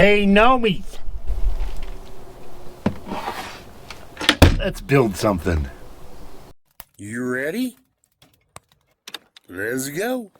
Hey, Nomies! Let's build something. You ready? Let's go.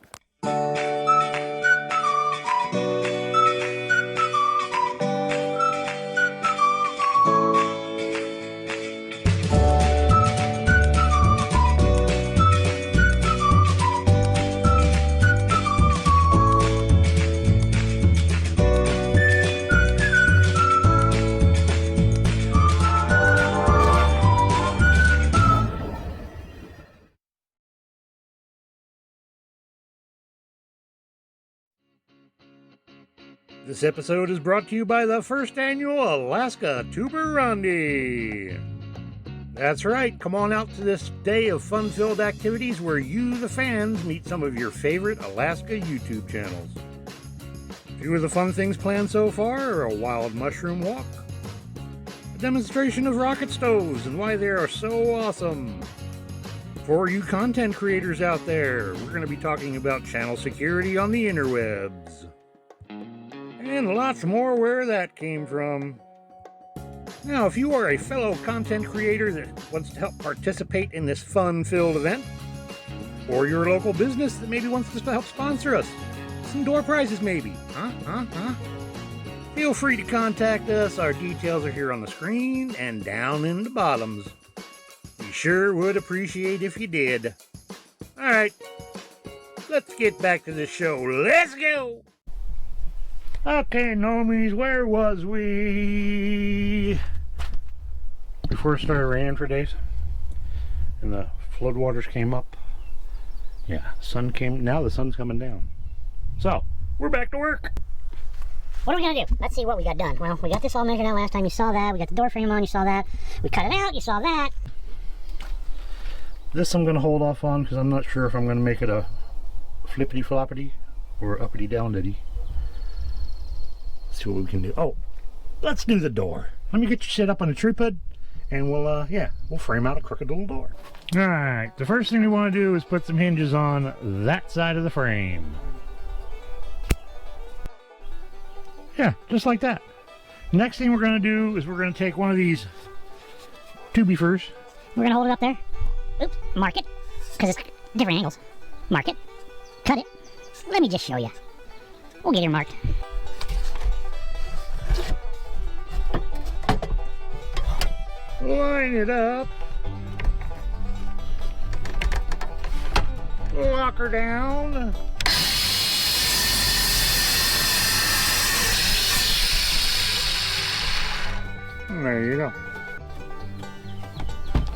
This episode is brought to you by the first annual Alaskatuber Rondy. That's right, come on out to this day of fun-filled activities where you, the fans, meet some of your favorite Alaska YouTube channels. A few of the fun things planned so far are a wild mushroom walk, a demonstration of rocket stoves and why they are so awesome. For you content creators out there, we're going to be talking about channel security on the interwebs. And lots more where that came from. Now, if you are a fellow content creator that wants to help participate in this fun-filled event, or you're a local business that maybe wants to help sponsor us, some door prizes maybe, feel free to contact us. Our details are here on the screen and down in the bottoms. We sure would appreciate if you did. Alright, let's get back to the show. Let's go! Okay, Nomies, where was we? Before it started raining for days and the floodwaters came up. Yeah, now the sun's coming down. So, we're back to work. What are we gonna do? Let's see what we got done. Well, we got this all measured out last time, you saw that. We got the door frame on, you saw that. We cut it out, you saw that. This I'm gonna hold off on because I'm not sure if I'm gonna make it a flippity floppity or uppity downdity. See what we can do. Oh, let's do the door. Let me get you set up on a tripod and we'll frame out a crooked little door. All right, the first thing we want to do is put some hinges on that side of the frame. Yeah, just like that. Next thing we're going to do is we're going to take one of these 2x4s. We're going to hold it up there. Oops, mark it, because it's different angles. Mark it, cut it. Let me just show you. We'll get her marked. Line it up. Lock her down. There you go.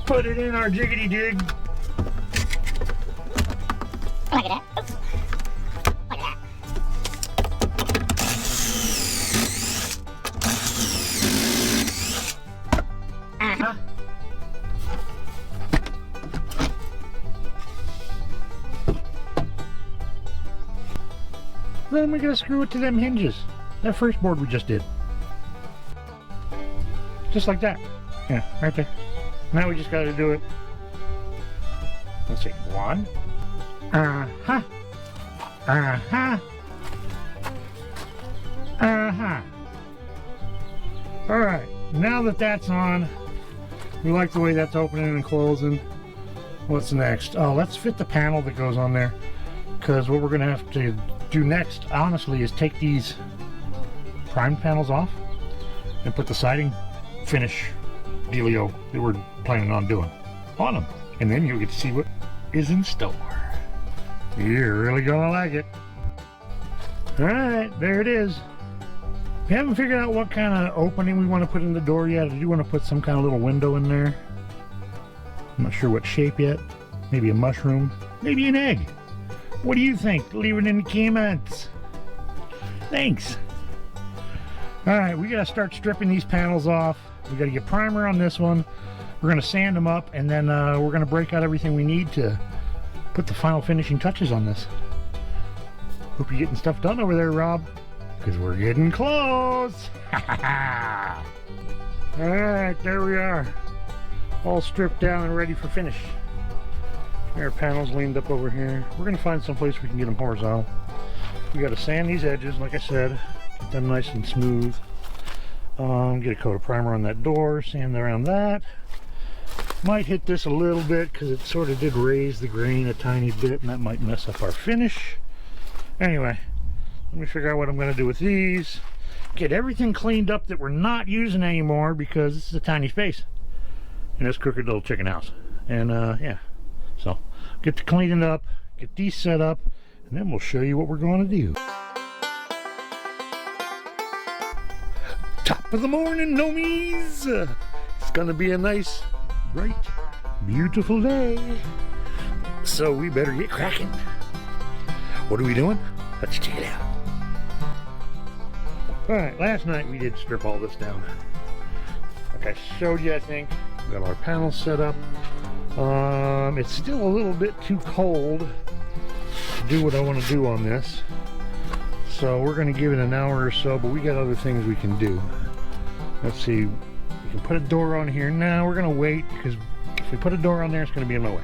Put it in our jiggity jig. Look at that. Oops. Look at that. Then we're gonna screw it to them hinges. That first board we just did. Just like that. Yeah, right there. Now we just gotta do it. Let's see. One. Alright, now that that's on, we like the way that's opening and closing. What's next? Oh, let's fit the panel that goes on there. Because what we're gonna have to do next, honestly, is take these primed panels off and put the siding finish dealio that we're planning on doing on them, and then you'll get to see what is in store. You're really gonna like it. Alright, there it is. We haven't figured out what kind of opening we want to put in the door yet. I do want to put some kind of little window in there. I'm not sure what shape yet. Maybe a mushroom, maybe an egg. What do you think? Leave it in the comments. Thanks. Alright, we gotta start stripping these panels off. We gotta get primer on this one. We're gonna sand them up, and then we're gonna break out everything we need to put the final finishing touches on this. Hope you're getting stuff done over there, Rob, because we're getting close. Alright, there we are. All stripped down and ready for finish. Our panels leaned up over here. We're going to find some place we can get them horizontal. We got to sand these edges, like I said, Get them nice and smooth. Get a coat of primer on that door, sand around that. Might hit this a little bit because it sort of did raise the grain a tiny bit, and that might mess up our finish. Anyway, let me figure out what I'm going to do with these. Get everything cleaned up that we're not using anymore, because this is a tiny space in this Krooked Little Chicken house. And yeah, so get to cleaning up, get these set up, and then we'll show you what we're going to do. Top of the morning, nomies. It's gonna be a nice, bright, beautiful day, so we better get cracking. What are we doing? Let's check it out. Alright, last night we did strip all this down. Like I showed you, I think. We got our panels set up. It's still a little bit too cold to do what I want to do on this. So we're going to give it an hour or so, but we got other things we can do. Let's see. We can put a door on here. Now we're going to wait, because if we put a door on there, it's going to be in my way.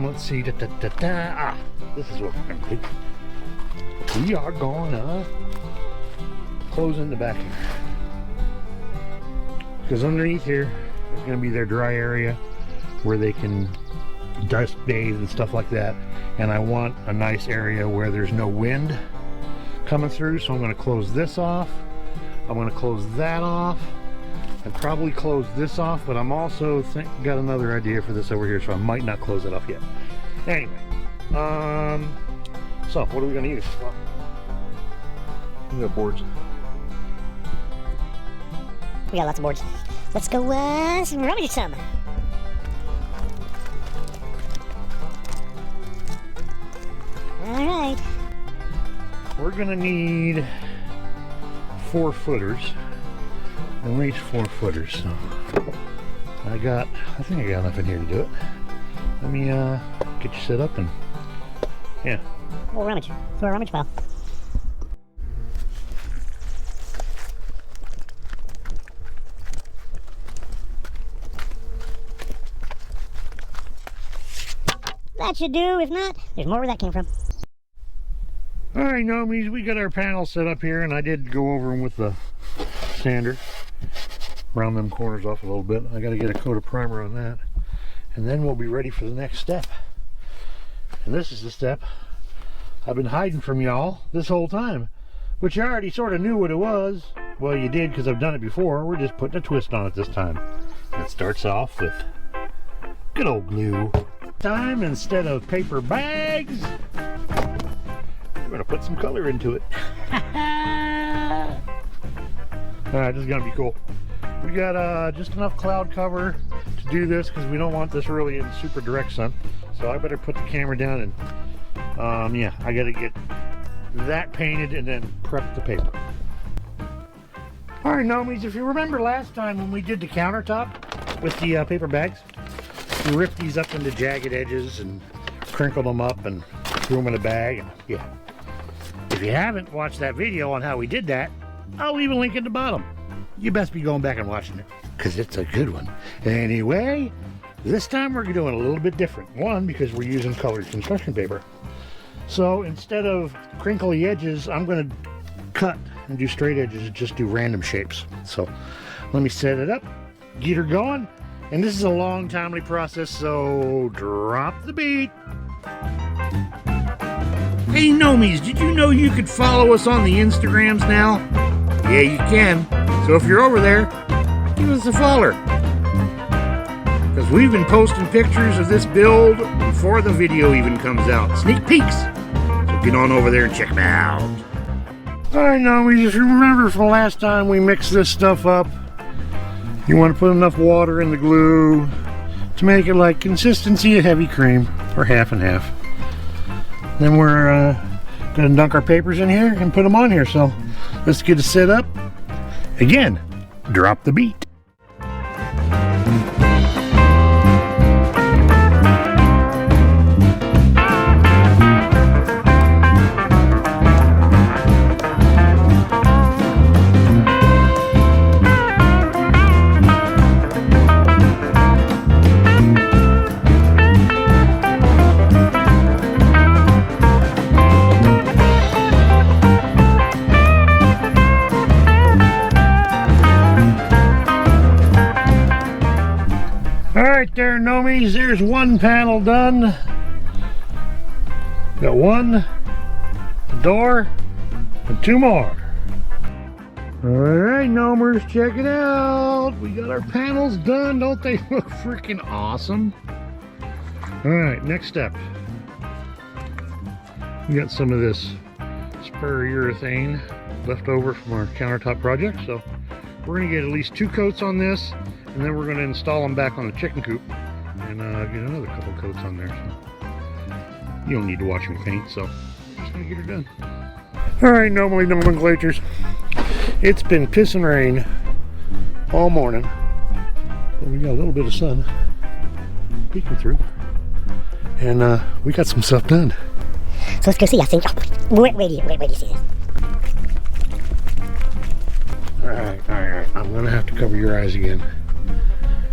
Let's see. Ah, this is what we're going to do. We are going to close in the back here, because underneath here is going to be their dry area where they can dust bathe and stuff like that. And I want a nice area where there's no wind coming through, so I'm going to close this off. I'm going to close that off, and probably close this off, but I'm also got another idea for this over here, so I might not close it off yet. Anyway, so what are we going to use? Well, we got boards. We got lots of boards. Let's go rummage some. Alright. We're gonna need 4 footers. At least 4 footers. So I think I got enough in here to do it. Let me get you set up and yeah. We'll rummage. Throw a rummage pile. That should do. If not, there's more where that came from. Alright, nomies, we got our panels set up here, and I did go over them with the sander. Round them corners off a little bit. I got to get a coat of primer on that. And then we'll be ready for the next step. And this is the step I've been hiding from y'all this whole time. Which you already sort of knew what it was. Well, you did, because I've done it before. We're just putting a twist on it this time. It starts off with good old glue. Time, instead of paper bags, we're going to put some color into it. Alright, this is going to be cool. We got just enough cloud cover to do this, because we don't want this really in super direct sun. So I better put the camera down and yeah, I got to get that painted and then prep the paper. Alright, nomies, if you remember last time when we did the countertop with the paper bags, we ripped these up into jagged edges and crinkled them up and threw them in a bag. And yeah, if you haven't watched that video on how we did that, I'll leave a link at the bottom. You best be going back and watching it, because it's a good one. Anyway, this time we're doing a little bit different. One, because we're using colored construction paper. So instead of crinkly edges, I'm going to cut and do straight edges and just do random shapes. So let me set it up, get her going. And this is a long, timely process, so drop the beat. Hey, nomies, did you know you could follow us on the Instagrams now? Yeah, you can. So if you're over there, give us a follow. Because we've been posting pictures of this build before the video even comes out. Sneak peeks. So get on over there and check them out. Alright, nomies, if you remember from last time we mixed this stuff up, you want to put enough water in the glue to make it like consistency of heavy cream, or half and half. Then we're going to dunk our papers in here and put them on here. So let's get it set up. Again, drop the beat. there, Nomies. There's one panel done. Got one, a door, and two more. Alright, Gnomers, check it out. We got our panels done. Don't they look freaking awesome? Alright, next step. We got some of this spare urethane left over from our countertop project, so we're going to get at least 2 coats on this, and then we're going to install them back on the chicken coop and get another couple coats on there. So you don't need to watch me paint, so I'm just going to get her done. Alright, normally nomenclatures. It's been piss and rain all morning, but we got a little bit of sun peeking through, and we got some stuff done. So let's go see. I think. Oh, wait, do you see this? Alright. I'm gonna have to cover your eyes again,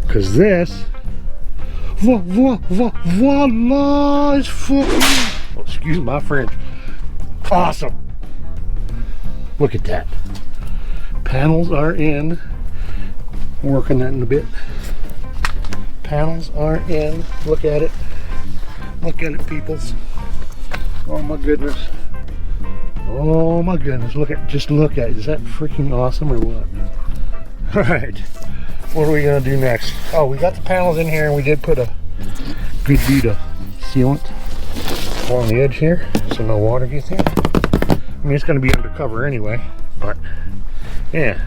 because this, voila, is fucking. Oh, excuse my French. Awesome. Look at that. Panels are in. Working that in a bit. Panels are in. Look at it. Look at it, peoples. Oh my goodness. Oh my goodness. Just look at it. Is that freaking awesome or what? Alright. What are we gonna do next? Oh, we got the panels in here, and we did put a good bead of sealant along the edge here so no water gets in. I mean, it's gonna be undercover anyway, but yeah.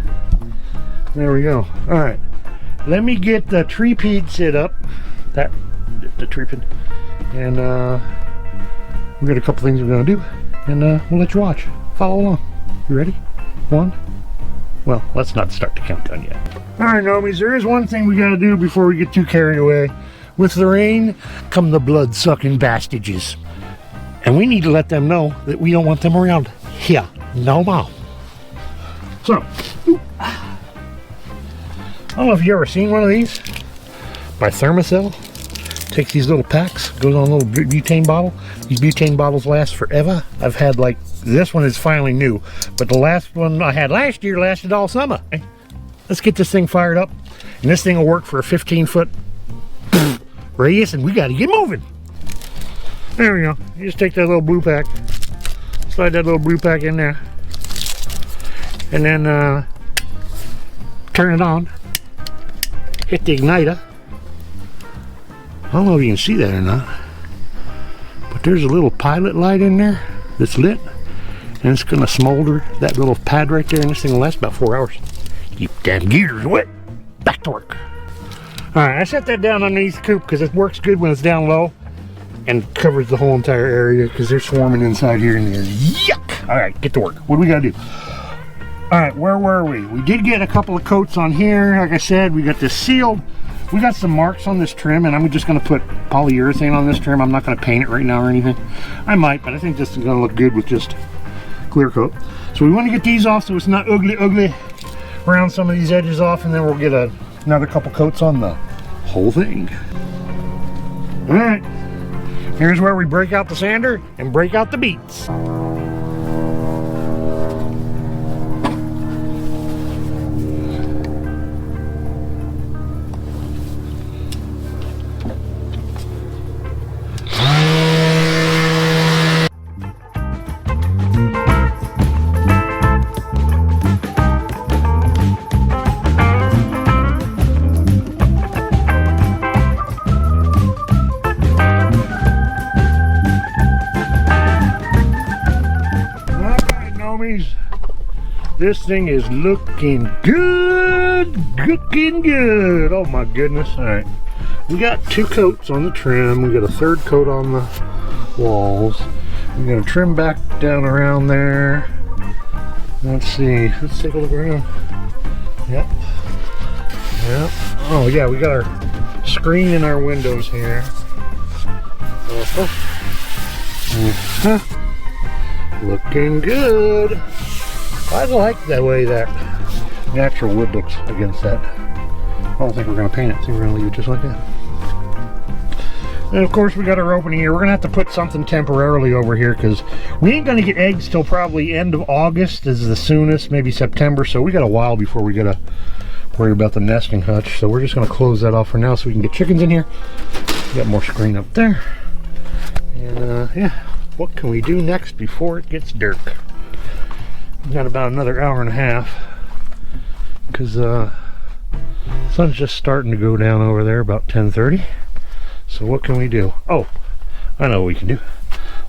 There we go. Alright. Let me get the tree peat set up. The tree peat. And we got a couple things we're gonna do, and we'll let you watch. Follow along. You ready? 1. Well, let's not start the countdown yet. Alright, Nomies, there is one thing we gotta do before we get too carried away. With the rain come the blood-sucking bastages. And we need to let them know that we don't want them around here no more. So, I don't know if you've ever seen one of these by Thermacell. Takes these little packs, goes on a little butane bottle. These butane bottles last forever. I've had, like, this one is finally new, but the last one I had last year lasted all summer. Let's get this thing fired up, and this thing will work for a 15-foot radius, and we got to get moving. There we go. You just take that little blue pack, slide that little blue pack in there, and then turn it on. Hit the igniter. I don't know if you can see that or not, but there's a little pilot light in there that's lit, and it's going to smolder that little pad right there, and this thing will last about 4 hours. Keep damn gears wet. Back to work. Alright, I set that down underneath the coop because it works good when it's down low and covers the whole entire area because they're swarming inside here and there. Yuck! Alright, get to work. What do we got to do? Alright, where were we? We did get a couple of coats on here. Like I said, we got this sealed. We got some marks on this trim, and I'm just going to put polyurethane on this trim. I'm not going to paint it right now or anything. I might, but I think this is going to look good with just clear coat. So we want to get these off so it's not ugly. Round some of these edges off, and then we'll get another couple coats on the whole thing. Alright, here's where we break out the sander and break out the beats. This thing is looking good, Oh my goodness. All right, we got 2 coats on the trim. We got a 3rd coat on the walls. We're gonna trim back down around there. Let's see, let's take a look around. Yep. Oh yeah, we got our screen in our windows here. Looking good. I like the way that natural wood looks against that. I don't think we're going to paint it. I think we're going to leave it just like that. And of course we got our opening here. We're going to have to put something temporarily over here because we ain't going to get eggs till probably end of August is the soonest, maybe September. So we got a while before we get a worry about the nesting hutch. So we're just going to close that off for now so we can get chickens in here. Got more screen up there. And yeah, what can we do next before it gets dark? We've got about another hour and a half because sun's just starting to go down over there about 10:30. So what can we do? Oh, I know what we can do.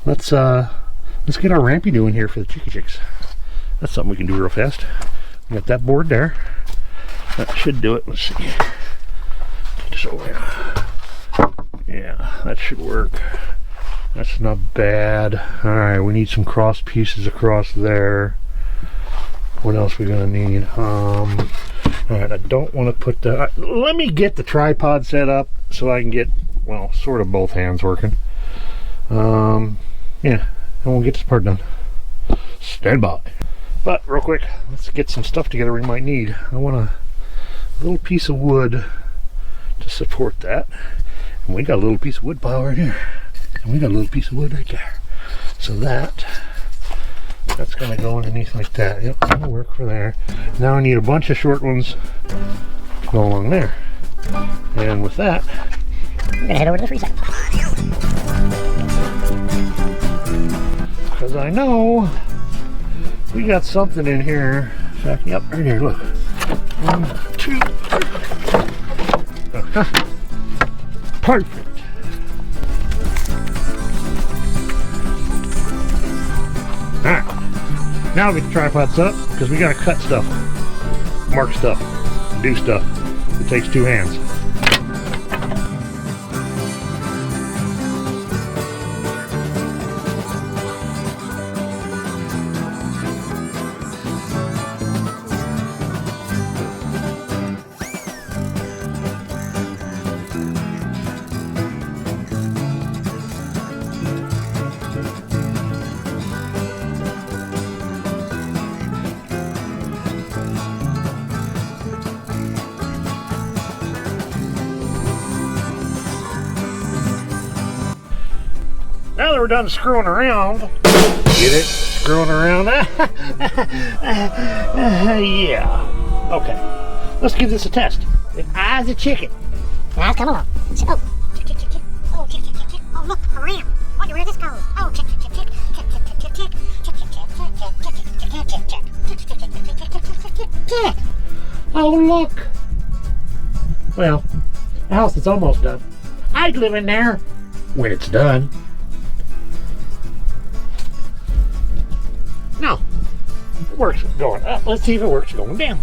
Let's get our rampy doing here for the chicks. That's something we can do real fast. We got that board there. That should do it. Let's see. Get this over here. Yeah, that should work. That's not bad. Alright, we need some cross pieces across there. What else we gonna need? Alright, I don't want to put the... let me get the tripod set up so I can get, well, sort of both hands working. Yeah, and we'll get this part done. Stand by. But, real quick, let's get some stuff together we might need. I want a little piece of wood to support that. And we got a little piece of wood pile right here. And we got a little piece of wood right there. So that's going to go underneath like that. Yep, that'll work for there. Now I need a bunch of short ones to go along there. And with that, I'm going to head over to the freezer. because I know we got something in here. In fact, yep, right here, look. 1, 2, 3. Perfect. Alright, now we get the tripods up because we gotta cut stuff, mark stuff, do stuff. It takes 2 hands. Now that we're done screwing around, get it? Screwing around? Yeah. Okay. Let's give this a test. The eyes of chicken. Now come along. Oh, chick, chick, chick, chick. Oh, chick, chick, chick, chick. Oh, look, a ramp. Wonder where this goes. Oh, chick, chick, chick, chick. Chick, chick, chick, chick, chick. Chick, chick, chick, chick, chick. Chick, chick, chick, chick, chick, chick. Chick, chick, chick, chick, chick, chick, chick, chick, chick. Oh, look. Well, the house is almost done. I'd live in there when it's done. No, it works going up. Let's see if it works going down.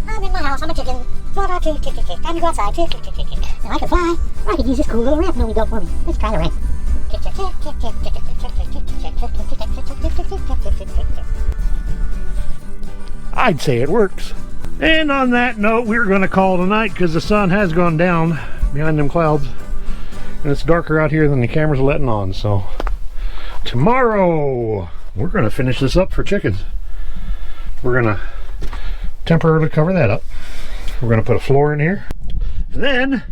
I'm in my house, I'm a chicken. Fly, fly, chick, chick, chick, chick. Time to go outside, chick, chick, chick, chick, chick. Now I can fly, or I could use this cool little ramp Nomi built for me. Let's try the ramp. Chick, chick, chick, chick, chick, chick, chick, chick, chick, chick, chick, chick, chick, chick, chick, chick, chick, chick, chick, chick. I'd say it works. And on that note, we're going to call tonight because the sun has gone down behind them clouds. And it's darker out here than the camera's letting on, so... tomorrow we're going to finish this up for chickens. We're going to temporarily cover that up. We're going to put a floor in here. And then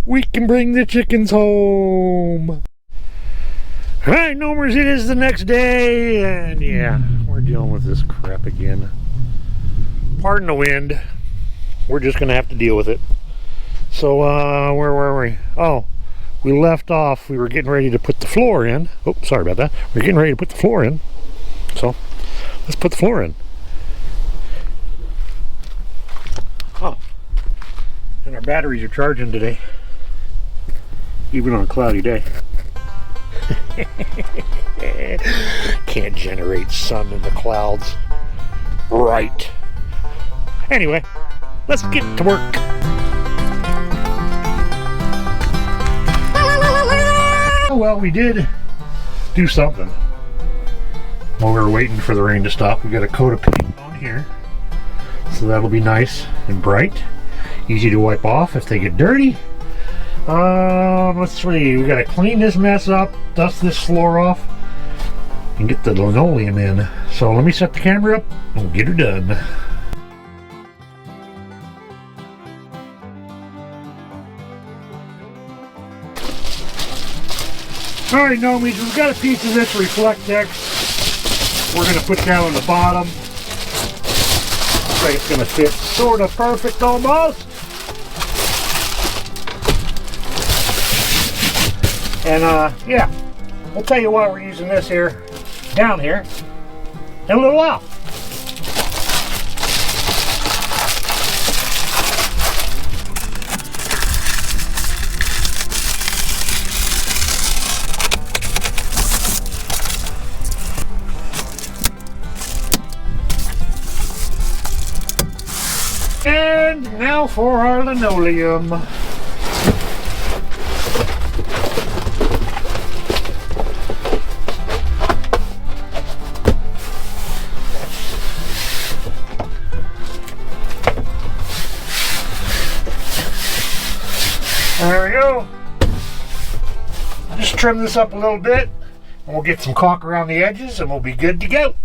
we can bring the chickens home. Alright, Nomers, it is the next day. And yeah, we're dealing with this crap again. Pardon the wind. We're just going to have to deal with it. So, where were we? Oh. We left off, we were getting ready to put the floor in. Oh, sorry about that. We're getting ready to put the floor in. So, let's put the floor in. Oh, and our batteries are charging today. Even on a cloudy day. Can't generate sun in the clouds. Right. Anyway, let's get to work. Well, we did do something while we were waiting for the rain to stop. We got a coat of paint on here, so that'll be nice and bright, easy to wipe off if they get dirty. Let's see, we got to clean this mess up, dust this floor off, and get the linoleum in. So let me set the camera up and we'll get her done. Alright, Nomies, we've got a piece of this Reflectex. We're going to put that on the bottom. looks like it's going to fit sort of perfect almost. And yeah, we'll tell you why we're using this here down here in a little while. And now for our linoleum. There we go. Just trim this up a little bit, and we'll get some caulk around the edges, and we'll be good to go.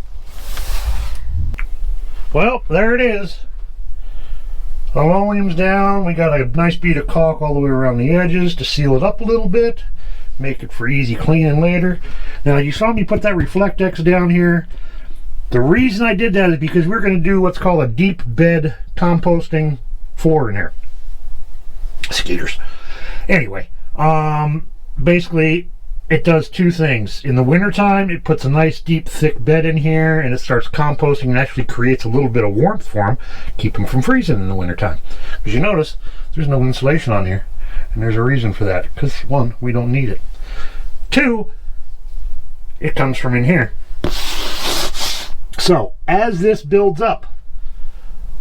Well, there it is. Linoleum's down. We got a nice bead of caulk all the way around the edges to seal it up a little bit, make it for easy cleaning later. Now, you saw me put that Reflectex down here. The reason I did that is because we're going to do what's called a deep bed composting floor in here. Skeeters. Anyway, basically it does two things. In the wintertime, it puts a nice deep thick bed in here and it starts composting and actually creates a little bit of warmth for them, keep them from freezing in the wintertime. Because you notice there's no insulation on here, and there's a reason for that. Because one, we don't need it. Two, it comes from in here. So as this builds up,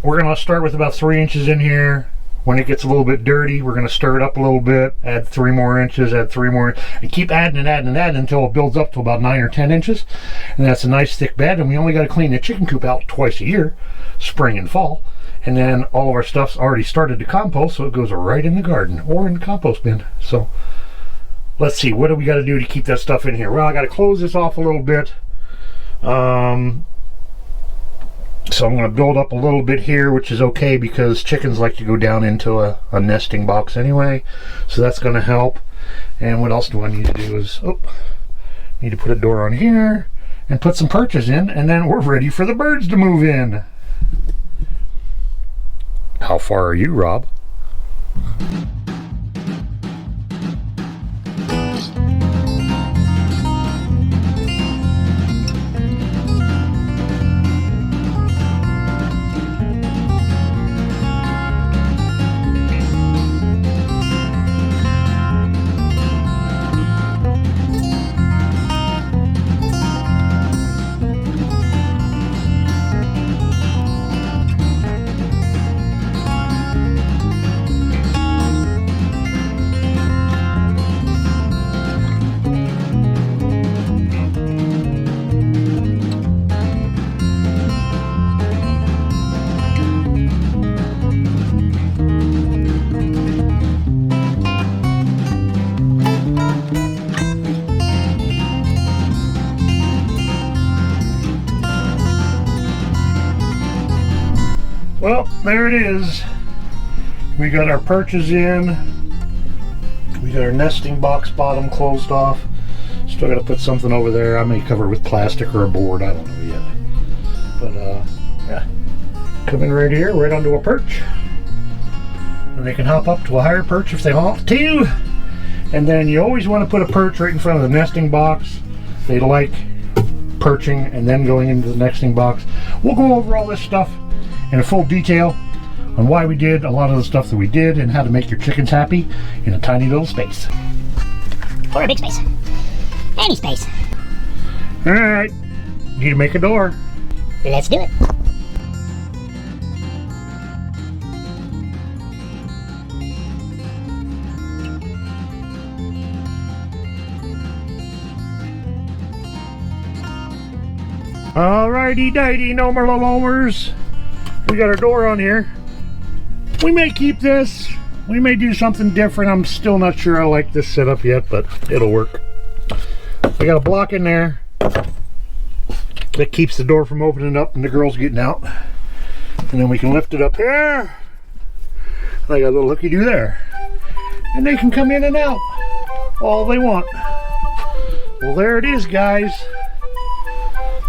we're going to start with about 3 inches in here. When it gets a little bit dirty, we're going to stir it up a little bit, add 3 more inches, add 3 more, and keep adding and adding and adding until it builds up to about 9 or 10 inches. And that's a nice thick bed, and we only got to clean the chicken coop out twice a year, spring and fall. And then all of our stuff's already started to compost, so it goes right in the garden or in the compost bin. So let's see, what do we got to do to keep that stuff in here? Well, I got to close this off a little bit. So I'm going to build up a little bit here, which is okay because chickens like to go down into a nesting box anyway. So that's going to help. And what else do I need to do is, need to put a door on here and put some perches in, and then we're ready for the birds to move in. How far are you, Rob? Well, there it is. We got our perches in. We got our nesting box bottom closed off. Still got to put something over there. I may cover it with plastic or a board. I don't know yet. But yeah, coming right here, right onto a perch. And they can hop up to a higher perch if they want to. And then you always want to put a perch right in front of the nesting box. They like perching and then going into the nesting box. We'll go over all this stuff in a full detail on why we did a lot of the stuff that we did and how to make your chickens happy in a tiny little space. Or a big space. Any space. Alright, need to make a door. Let's do it. Alrighty dighty, no more lomers. We got our door on here. We may keep this. We may do something different. I'm still not sure I like this setup yet, but it'll work. We got a block in there that keeps the door from opening up and the girls getting out. And then we can lift it up here. And I got a little looky-doo there. And they can come in and out all they want. Well, there it is, guys.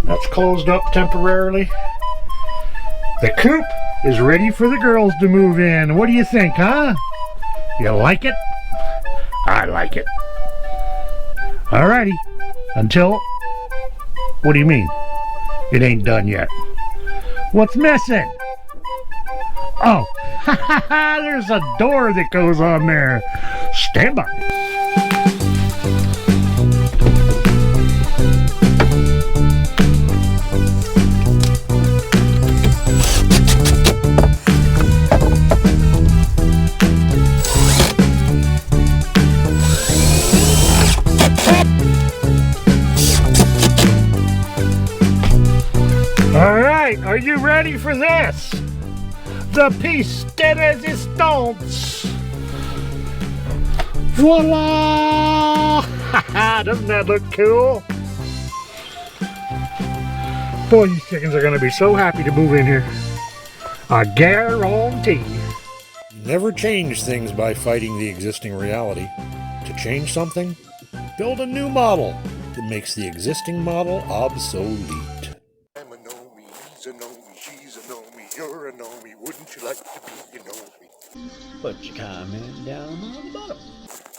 That's closed up temporarily. The coop is ready for the girls to move in. What do you think, huh? You like it? I like it. Alrighty. Until... What do you mean? It ain't done yet. What's missing? Oh, there's a door that goes on there. Stand by. All right, are you ready for this? The piece de resistance. Voila! Doesn't that look cool? Boy, these chickens are gonna be so happy to move in here. I guarantee. Never change things by fighting the existing reality. To change something, build a new model that makes the existing model obsolete. I'm a know-me, he's a know-me, she's a know-me, you're a know-me, wouldn't you like to be a know-me? Put your comment down on the bottom.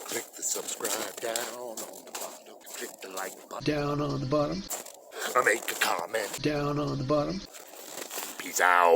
Click the subscribe down on the bottom, click the like button, Down on the bottom. make a comment, Down on the bottom. peace out.